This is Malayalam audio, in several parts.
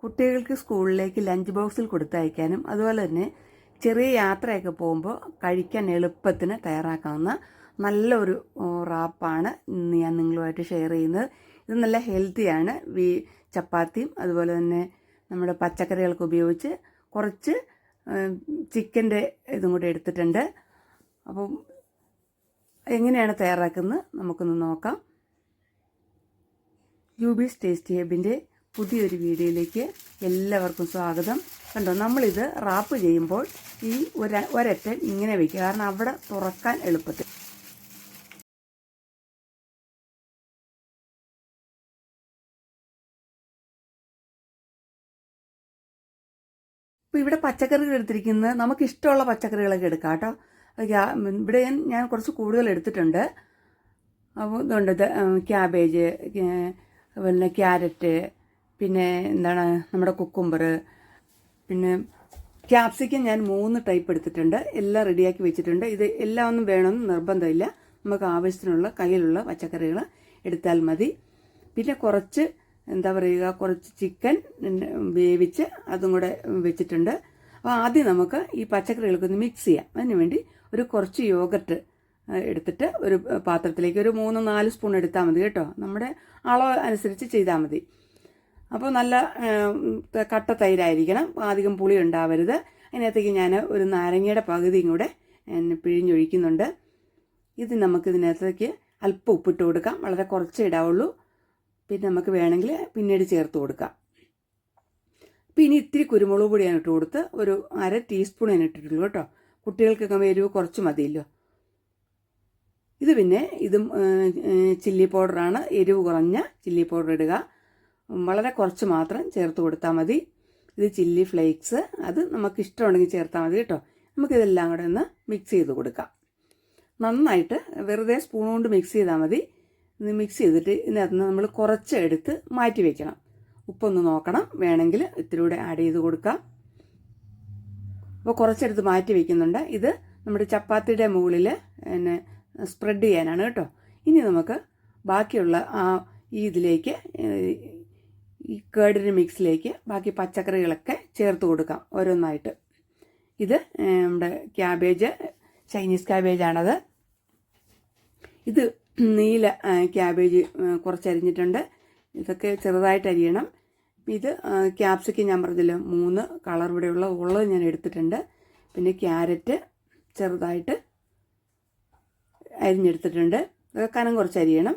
കുട്ടികൾക്ക് സ്കൂളിലേക്ക് ലഞ്ച് ബോക്സിൽ കൊടുത്തയക്കാനും അതുപോലെ തന്നെ ചെറിയ യാത്രയൊക്കെ പോകുമ്പോൾ കഴിക്കാൻ എളുപ്പത്തിന് തയ്യാറാക്കാവുന്ന നല്ലൊരു റാപ്പാണ് ഇന്ന് ഞാൻ നിങ്ങളുമായിട്ട് ഷെയർ ചെയ്യുന്നത്. ഇത് നല്ല ഹെൽത്തിയാണ്. ചപ്പാത്തിയും അതുപോലെ തന്നെ നമ്മുടെ പച്ചക്കറികളൊക്കെ ഉപയോഗിച്ച് കുറച്ച് ചിക്കൻ്റെ ഇതും കൂടെ എടുത്തിട്ടുണ്ട്. അപ്പം എങ്ങനെയാണ് തയ്യാറാക്കുന്നത് നമുക്കൊന്ന് നോക്കാം. യൂബീസ് ടേസ്റ്റി ഹബിൻ്റെ പുതിയൊരു വീഡിയോയിലേക്ക് എല്ലാവർക്കും സ്വാഗതം. കണ്ടോ, നമ്മളിത് റാപ്പ് ചെയ്യുമ്പോൾ ഈ ഒരറ്റൻ ഇങ്ങനെ വയ്ക്കുക, കാരണം അവിടെ തുറക്കാൻ എളുപ്പത്തിൽ. ഇപ്പോൾ ഇവിടെ പച്ചക്കറികൾ എടുത്തിരിക്കുന്നത് നമുക്കിഷ്ടമുള്ള പച്ചക്കറികളൊക്കെ എടുക്കാം കേട്ടോ. ഇവിടെ ഞാൻ കുറച്ച് കൂടുതൽ എടുത്തിട്ടുണ്ട്. അപ്പോൾ ഇതുണ്ട്, ക്യാബേജ്, പിന്നെ ക്യാരറ്റ്, പിന്നെ എന്താണ് നമ്മുടെ കുക്കുംബർ, പിന്നെ ക്യാപ്സിക്കം ഞാൻ 3 ടൈപ്പ് എടുത്തിട്ടുണ്ട്. എല്ലാം റെഡിയാക്കി വെച്ചിട്ടുണ്ട്. ഇത് എല്ലാം ഒന്നും വേണമെന്ന് നിർബന്ധമില്ല. നമുക്ക് ആവശ്യത്തിനുള്ള കയ്യിലുള്ള പച്ചക്കറികൾ എടുത്താൽ മതി. പിന്നെ കുറച്ച് കുറച്ച് ചിക്കൻ വേവിച്ച് അതും കൂടെ വെച്ചിട്ടുണ്ട്. അപ്പോൾ ആദ്യം നമുക്ക് ഈ പച്ചക്കറികൾക്ക് ഒന്ന് മിക്സ് ചെയ്യാം. അതിന് വേണ്ടി കുറച്ച് യോഗർട്ട് എടുത്തിട്ട് ഒരു പാത്രത്തിലേക്ക് ഒരു 3-4 സ്പൂൺ എടുത്താൽ മതി കേട്ടോ. നമ്മുടെ അളവ് അനുസരിച്ച് ചെയ്താൽ മതി. അപ്പോൾ നല്ല കട്ട തൈരായിരിക്കണം, അധികം പുളി ഉണ്ടാവരുത്. അതിനകത്തേക്ക് ഞാൻ ഒരു നാരങ്ങയുടെ പകുതിയും കൂടെ പിഴിഞ്ഞൊഴിക്കുന്നുണ്ട്. ഇത് നമുക്കിതിനകത്തേക്ക് അല്പം ഉപ്പിട്ട് കൊടുക്കാം. വളരെ കുറച്ചേ ഇടാവുള്ളൂ. പിന്നെ നമുക്ക് വേണമെങ്കിൽ പിന്നീട് ചേർത്ത് കൊടുക്കാം. പിന്നെ ഇത്തിരി കുരുമുളക് പൊടി ഞാൻ ഇട്ട് കൊടുത്ത് ഒരു 1/2 ടീസ്പൂൺ ഞാൻ ഇട്ടിട്ടുള്ളൂ കേട്ടോ. കുട്ടികൾക്കൊക്കെ എരിവ് കുറച്ച് മതിയല്ലോ. ഇത് പിന്നെ ഇതും ചില്ലി പൗഡറാണ്. എരിവ് കുറഞ്ഞ ചില്ലി പൗഡർ ഇടുക. വളരെ കുറച്ച് മാത്രം ചേർത്ത് കൊടുത്താൽ മതി. ഇത് ചില്ലി ഫ്ലേക്സ്, അത് നമുക്ക് ഇഷ്ടമുണ്ടെങ്കിൽ ചേർത്താൽ മതി കേട്ടോ. നമുക്കിതെല്ലാം കൂടെ ഒന്ന് മിക്സ് ചെയ്ത് കൊടുക്കാം. നന്നായിട്ട് വെറുതെ സ്പൂൺ കൊണ്ട് മിക്സ് ചെയ്താൽ മതി. ഇത് മിക്സ് ചെയ്തിട്ട് ഇതിനകത്ത് നിന്ന് നമ്മൾ കുറച്ച് എടുത്ത് മാറ്റി വെക്കണം. ഉപ്പൊന്ന് നോക്കണം, വേണമെങ്കിൽ ഇത്തിരി കൂടെ ആഡ് ചെയ്ത് കൊടുക്കാം. അപ്പോൾ കുറച്ചെടുത്ത് മാറ്റി വെക്കുന്നുണ്ട്. ഇത് നമ്മുടെ ചപ്പാത്തിയുടെ മുകളിൽ പിന്നെ സ്പ്രെഡ് ചെയ്യാനാണ് കേട്ടോ. ഇനി നമുക്ക് ബാക്കിയുള്ള ഇതിലേക്ക്, ഈ കേടിൻ്റെ മിക്സിലേക്ക് ബാക്കി പച്ചക്കറികളൊക്കെ ചേർത്ത് കൊടുക്കാം ഓരോന്നായിട്ട്. ഇത് നമ്മുടെ ക്യാബേജ്, ചൈനീസ് ക്യാബേജാണത്. ഇത് നീല ക്യാബേജ് കുറച്ചരിഞ്ഞിട്ടുണ്ട്. ഇതൊക്കെ ചെറുതായിട്ട് അരിയണം. ഇത് ക്യാപ്സിക്കം ഞാൻ പറഞ്ഞല്ലോ 3 കളർ ഇവിടെ ഉള്ളത് ഞാൻ എടുത്തിട്ടുണ്ട്. പിന്നെ ക്യാരറ്റ് ചെറുതായിട്ട് അരിഞ്ഞെടുത്തിട്ടുണ്ട്. അതൊക്കെ കനം കുറച്ച് അരിയണം.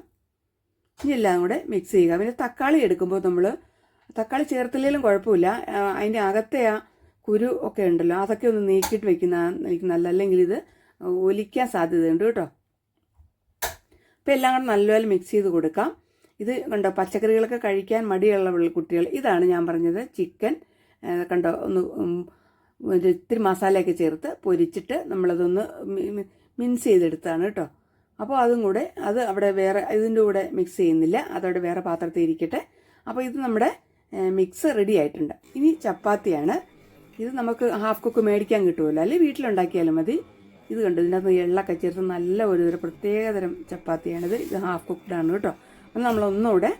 ഇനി എല്ലാം കൂടെ മിക്സ് ചെയ്യുക. പിന്നെ തക്കാളി എടുക്കുമ്പോൾ നമ്മൾ തക്കാളി ചേർത്തില്ലെങ്കിലും കുഴപ്പമില്ല. അതിൻ്റെ അകത്തെ കുരു ഒക്കെ ഉണ്ടല്ലോ, അതൊക്കെ ഒന്ന് നീക്കിയിട്ട് വെക്കുന്ന എനിക്ക് നല്ല, അല്ലെങ്കിൽ ഇത് ഒലിക്കാൻ സാധ്യതയുണ്ട് കേട്ടോ. അപ്പോൾ എല്ലാം കൂടെ നല്ലപോലെ മിക്സ് ചെയ്ത് കൊടുക്കാം. ഇത് കണ്ടോ, പച്ചക്കറികളൊക്കെ കഴിക്കാൻ മടിയുള്ള കുട്ടികൾ, ഇതാണ് ഞാൻ പറഞ്ഞത് ചിക്കൻ. കണ്ടോ, ഒന്ന് ഇത്തിരി മസാലയൊക്കെ ചേർത്ത് പൊരിച്ചിട്ട് നമ്മളതൊന്ന് മിൻസ് ചെയ്തെടുത്താണ് കേട്ടോ. അപ്പോൾ അതും കൂടെ അത് അവിടെ വേറെ ഇതിൻ്റെ കൂടെ മിക്സ് ചെയ്യുന്നില്ല, അതവിടെ വേറെ പാത്രത്തിൽ ഇരിക്കട്ടെ. അപ്പോൾ ഇത് നമ്മുടെ മിക്സ് റെഡി ആയിട്ടുണ്ട്. ഇനി ചപ്പാത്തിയാണ്. ഇത് നമുക്ക് ഹാഫ് കുക്ക് മേടിക്കാൻ കിട്ടുമല്ലോ, അല്ലെങ്കിൽ വീട്ടിലുണ്ടാക്കിയാലും മതി. ഇത് കണ്ടു, ഇതിനകത്ത് എള്ളൊക്കെ ചേർത്ത് നല്ല ഒരു പ്രത്യേകതരം ചപ്പാത്തിയാണിത്. ഇത് ഹാഫ് കുക്ക്ഡാണ് കേട്ടോ. അപ്പം നമ്മളൊന്നുകൂടെ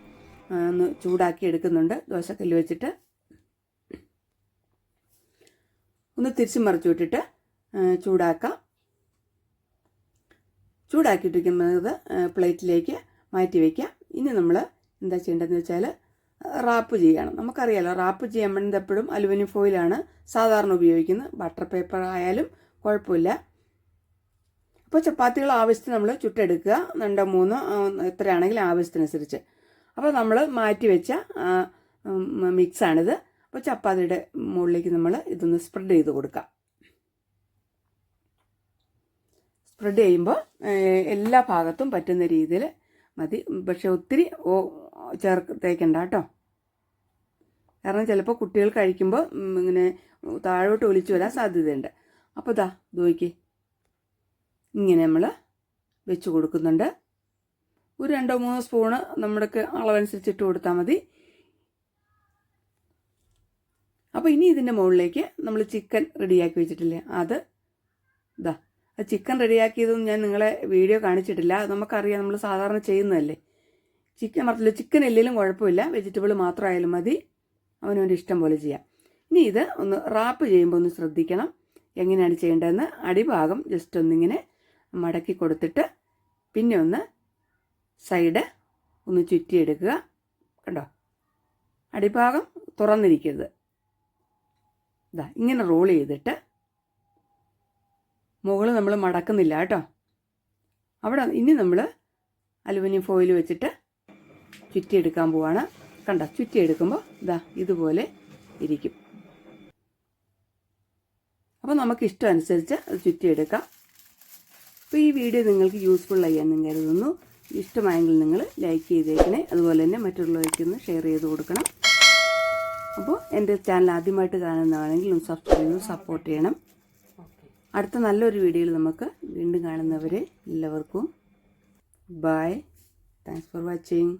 ഒന്ന് ചൂടാക്കി എടുക്കുന്നുണ്ട്. ദോശക്കല്ല് വെച്ചിട്ട് ഒന്ന് തിരിച്ചു മറിച്ചു വിട്ടിട്ട് ചൂടാക്കാം. ചൂടാക്കിയിട്ടിരിക്കുന്നത് പ്ലേറ്റിലേക്ക് മാറ്റി വയ്ക്കാം. ഇനി നമ്മൾ എന്താ ചെയ്യേണ്ടതെന്ന് വെച്ചാൽ റാപ്പ് ചെയ്യണം. നമുക്കറിയാലോ, റാപ്പ് ചെയ്യാൻ വേണ്ടത് എപ്പോഴും അലുമിനിയം ഫോയിലാണ് സാധാരണ ഉപയോഗിക്കുന്നത്. ബട്ടർ പേപ്പർ ആയാലും കുഴപ്പമില്ല. അപ്പോൾ ചപ്പാത്തികൾ ആവശ്യത്തിന് നമ്മൾ ചുട്ടെടുക്കുക. 2-3 എത്രയാണെങ്കിലും ആവശ്യത്തിനനുസരിച്ച്. അപ്പോൾ നമ്മൾ മാറ്റി വെച്ച മിക്സാണിത്. അപ്പോൾ ചപ്പാത്തിയുടെ മുകളിലേക്ക് നമ്മൾ ഇതൊന്ന് സ്പ്രെഡ് ചെയ്ത് കൊടുക്കാം. സ്പ്രെഡ് ചെയ്യുമ്പോൾ എല്ലാ ഭാഗത്തും പറ്റുന്ന രീതിയിൽ മതി. പക്ഷെ ഒത്തിരി ചേർത്തേക്കണ്ട കേട്ടോ, കാരണം ചിലപ്പോൾ കുട്ടികൾ കഴിക്കുമ്പോൾ ഇങ്ങനെ താഴോട്ട് ഒലിച്ചു വരാൻ സാധ്യതയുണ്ട്. അപ്പോൾ നോക്കി ഇങ്ങനെ നമ്മൾ വെച്ച് കൊടുക്കുന്നുണ്ട്. ഒരു 2-3 സ്പൂണ് നമ്മുടെ അളവനുസരിച്ചിട്ട് കൊടുത്താൽ മതി. അപ്പോൾ ഇനി ഇതിൻ്റെ മുകളിലേക്ക് നമ്മൾ ചിക്കൻ റെഡിയാക്കി വെച്ചിട്ടില്ലേ, അത് ചിക്കൻ റെഡിയാക്കിയതൊന്നും ഞാൻ നിങ്ങളെ വീഡിയോ കാണിച്ചിട്ടില്ല. നമുക്കറിയാം, നമ്മൾ സാധാരണ ചെയ്യുന്നതല്ലേ. ചിക്കൻ ഇല്ലെങ്കിലും കുഴപ്പമില്ല, വെജിറ്റബിൾ മാത്രമായാലും മതി. അവനവൻ്റെ ഇഷ്ടം പോലെ ചെയ്യാം. ഇനി ഇത് ഒന്ന് റാപ്പ് ചെയ്യുമ്പോൾ ഒന്ന് ശ്രദ്ധിക്കണം എങ്ങനെയാണ് ചെയ്യേണ്ടതെന്ന്. അടിഭാഗം ജസ്റ്റ് ഒന്നിങ്ങനെ മടക്കി കൊടുത്തിട്ട് പിന്നെ ഒന്ന് സൈഡ് ഒന്ന് ചുറ്റിയെടുക്കുക. കണ്ടോ, അടിഭാഗം തുറന്നിരിക്കരുത്. ഇതാ ഇങ്ങനെ റോൾ ചെയ്തിട്ട് മുകളിൽ നമ്മൾ മടക്കുന്നില്ല കേട്ടോ. അവിടെ ഇനി നമ്മൾ അലുമിനിയം ഫോയിൽ വെച്ചിട്ട് ചുറ്റിയെടുക്കാൻ പോവാണ്. കണ്ടോ, ചുറ്റിയെടുക്കുമ്പോൾ ഇതാ ഇതുപോലെ ഇരിക്കും. അപ്പോൾ നമുക്ക് ഇഷ്ടം അനുസരിച്ച് അത് ചുറ്റിയെടുക്കാം. അപ്പോൾ ഈ വീഡിയോ നിങ്ങൾക്ക് യൂസ്ഫുള്ളായി എന്ന് കരുതുന്നു. ഇഷ്ടമായെങ്കിൽ നിങ്ങൾ ലൈക്ക് ചെയ്തേക്കണേ. അതുപോലെ തന്നെ മറ്റുള്ളവർക്കൊന്ന് ഷെയർ ചെയ്ത് കൊടുക്കണം. അപ്പോൾ എൻ്റെ ചാനൽ ആദ്യമായിട്ട് കാണുന്നതാണെങ്കിൽ ഒന്ന് സബ്സ്ക്രൈബ് ചെയ്ത് സപ്പോർട്ട് ചെയ്യണം. അടുത്ത നല്ലൊരു വീഡിയോയിൽ നമുക്ക് വീണ്ടും കാണുന്നവരെ എല്ലാവർക്കും ബൈ. Thanks for watching.